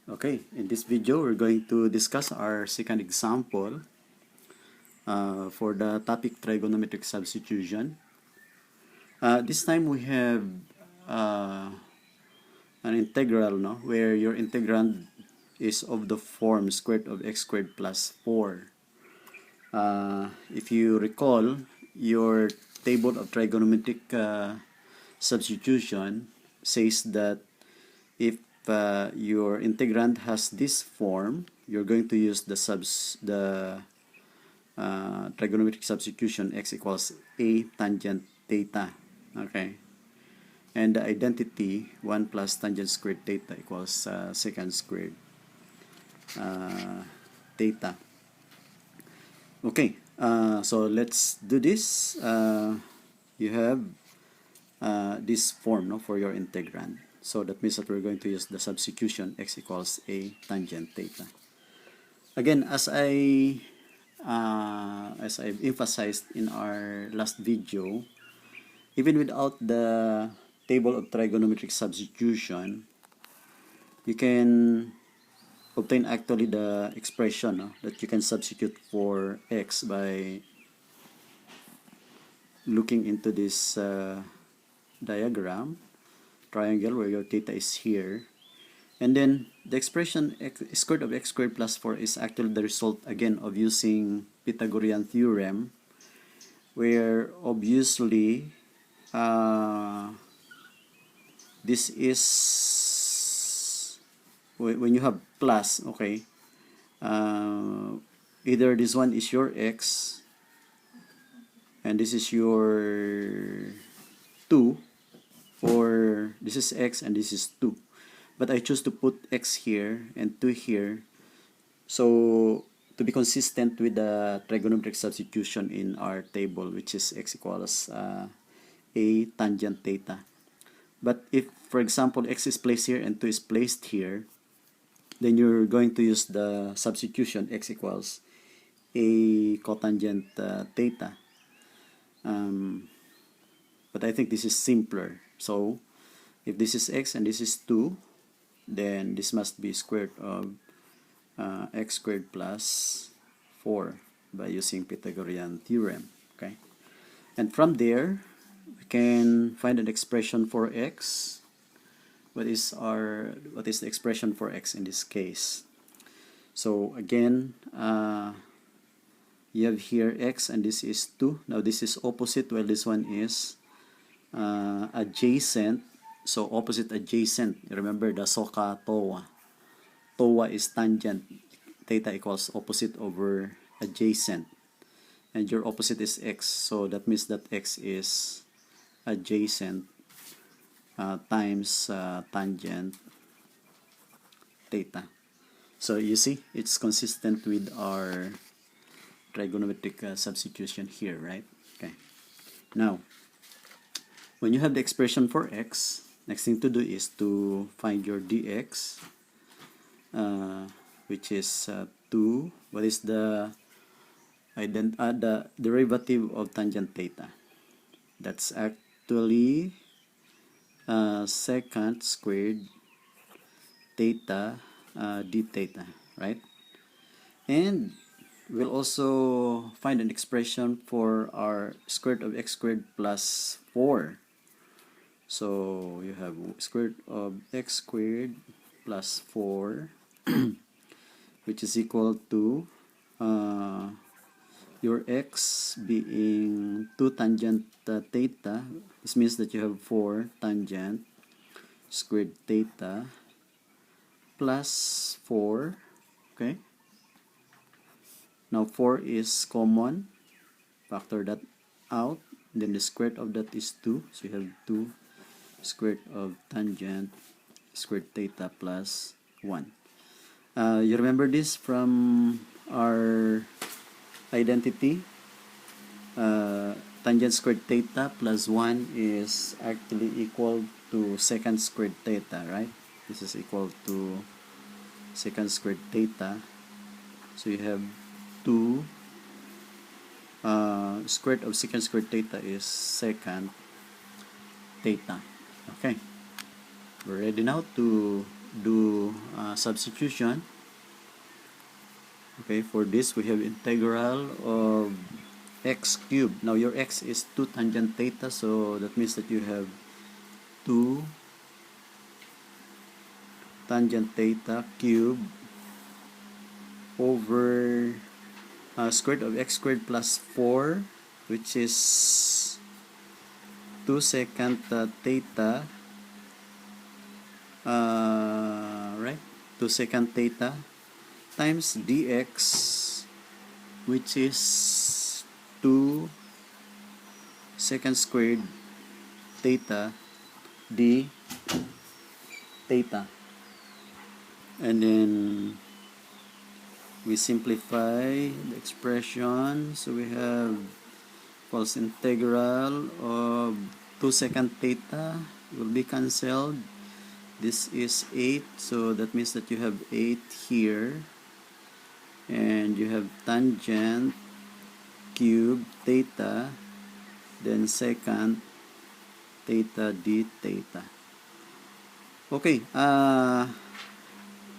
Okay, in this video we're going to discuss our second example for the topic trigonometric substitution. This time we have uh, an integral, no, where your integrand is of the form square root of x squared plus 4. If you recall, your table of trigonometric substitution says that if your integrand has this form, you're going to use the trigonometric substitution x equals a tangent theta. Okay, and the identity 1 plus tangent squared theta equals secant squared theta. Okay, so let's do this. You have this form, no, for your integrand. So that means that we're going to use the substitution x equals a tangent theta. Again, as I've emphasized in our last video, even without the table of trigonometric substitution, you can obtain actually the expression, no, that you can substitute for x by looking into this diagram, triangle, where your theta is here. And then the expression x squared of x squared plus 4 is actually the result again of using Pythagorean theorem, where obviously this is when you have plus, okay, either this one is your x and this is your 2, or this is x and this is 2. But I choose to put x here and 2 here, so to be consistent with the trigonometric substitution in our table, which is x equals a tangent theta. But if, for example, x is placed here and 2 is placed here, then you're going to use the substitution x equals a cotangent theta. But I think this is simpler. So if this is x and this is 2, then this must be square root of x squared plus 4 by using Pythagorean theorem. Okay, and from there we can find an expression for x. What is the expression for x in this case? So again, you have here x and this is 2. Now this is opposite, while this one is adjacent. So opposite adjacent, remember the SOHCAHTOA. TOA is tangent, theta equals opposite over adjacent, and your opposite is x, so that means that x is adjacent times tangent theta. So you see, it's consistent with our trigonometric substitution here, right? Okay, now when you have the expression for x, next thing to do is to find your dx, which is 2. What is the derivative of tangent theta? That's actually secant squared theta d theta, right? And we'll also find an expression for our square root of x squared plus 4. So you have square root of x squared plus 4 which is equal to your x being 2 tangent theta. This means that you have 4 tangent squared theta plus 4. Okay, now 4 is common, factor that out, then the square root of that is 2, so you have 2 square root of tangent squared theta plus 1. You remember this from our identity. Tangent squared theta plus 1 is actually equal to secant squared theta, right? This is equal to secant squared theta. So you have 2 square root of secant squared theta is secant theta. Okay, we're ready now to do substitution. Okay, for this we have integral of x cubed. Now your x is 2 tangent theta, so that means that you have 2 tangent theta cubed over square root of x squared plus 4, which is 2 secant theta, right? 2 secant theta times dx, which is 2 secant squared theta d theta. And then we simplify the expression, so we have equals integral of 2 secant theta will be cancelled. This is 8, so that means that you have 8 here, and you have tangent cube theta, then secant theta d theta. Okay,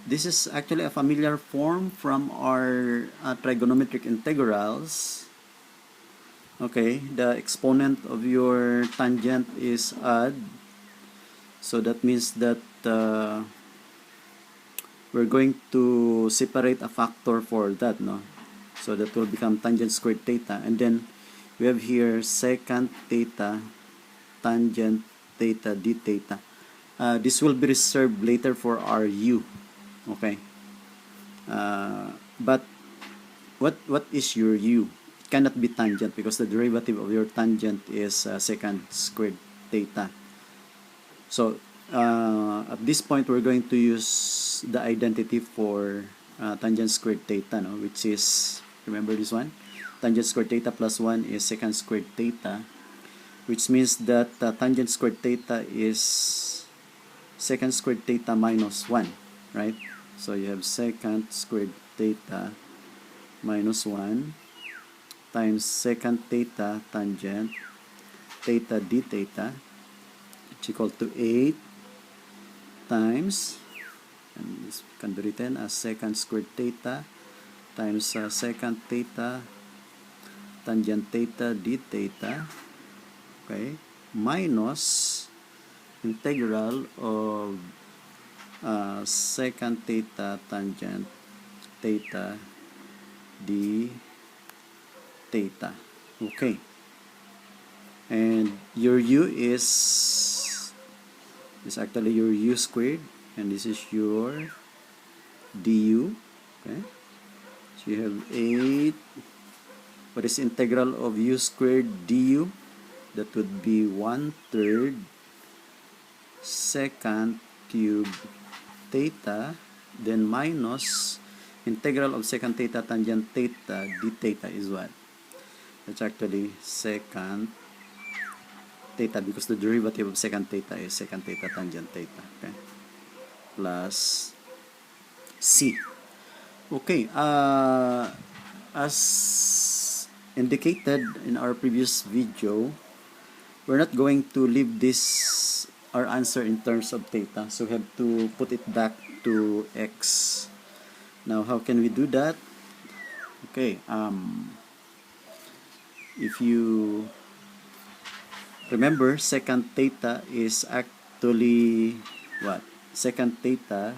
this is actually a familiar form from our trigonometric integrals. Okay, the exponent of your tangent is odd, so that means that we're going to separate a factor for that, no? So that will become tangent squared theta, and then we have here secant theta tangent theta d theta. This will be reserved later for our u. Okay, but what is your u? It cannot be tangent because the derivative of your tangent is secant squared theta. So at this point we're going to use the identity for tangent squared theta, no? Which is, remember this one, tangent squared theta plus 1 is secant squared theta, which means that tangent squared theta is secant squared theta minus 1, right? So you have secant squared theta minus 1 times secant theta tangent theta d theta, which is equal to 8 times, and this can be written as secant squared theta times secant theta tangent theta d theta, okay, minus integral of secant theta tangent theta d theta. Okay, and your u is actually your u squared, and this is your du. Okay, so you have 8. What is integral of u squared du? That would be 1/3 secant cube theta, then minus integral of secant theta tangent theta d theta is what? That's actually secant theta, because the derivative of secant theta is secant theta tangent theta, okay, plus c. Okay, as indicated in our previous video, we're not going to leave this our answer in terms of theta, so we have to put it back to x. Now how can we do that? Okay, if you remember, secant theta is actually what? Secant theta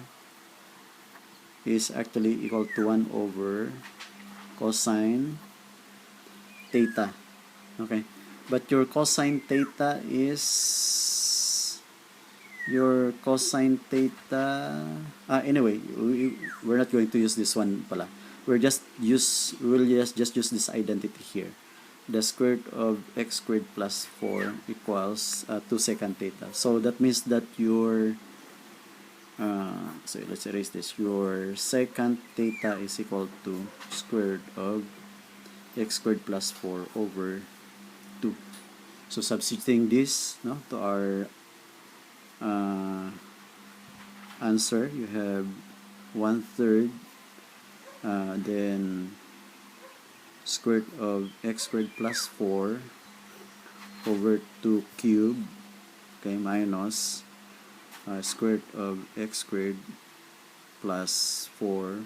is actually equal to 1 over cosine theta. Okay, but your cosine theta is your cosine theta, anyway, we're not going to use this one pala. We'll just use this identity here. The square root of x squared plus 4 equals 2 secant theta. So that means that your so let's erase this. Your secant theta is equal to square root of x squared plus 4 over 2. So substituting this, no, to our answer, you have 1/3 then square root of x squared plus 4 over 2 cube, okay, minus square root of x squared plus 4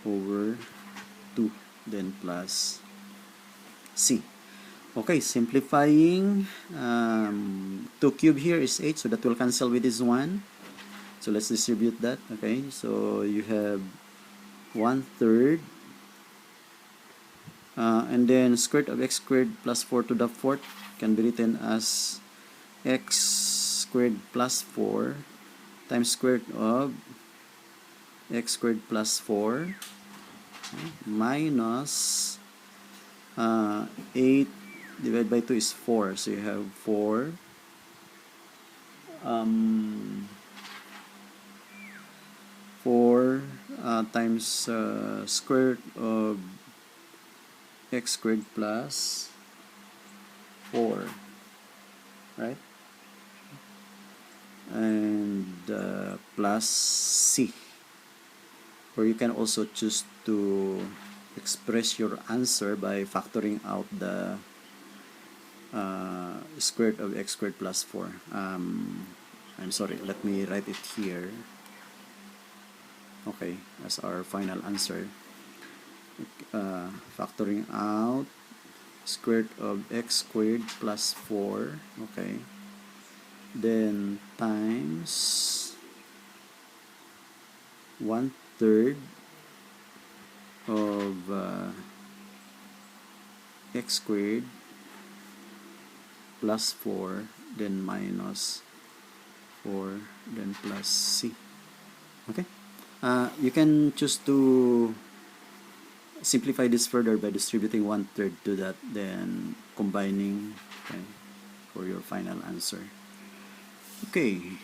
over 2, then plus C. Okay, simplifying, 2 cube here is 8, so that will cancel with this 1. So let's distribute that. Okay, so you have 1/3, and then square root of x squared plus 4 to the 4th can be written as x squared plus 4 times square root of x squared plus 4 minus 8 divided by 2 is 4. So you have 4 times square root of x squared plus 4, right? And plus C. Or you can also choose to express your answer by factoring out the square root of x squared plus 4. I'm sorry, let me write it here. Okay, as our final answer. Factoring out square root of x squared plus 4, okay, then times 1/3 of x squared plus 4, then minus 4, then plus C. Okay, you can choose to simplify this further by distributing 1/3 to that, then combining, okay, for your final answer. Okay.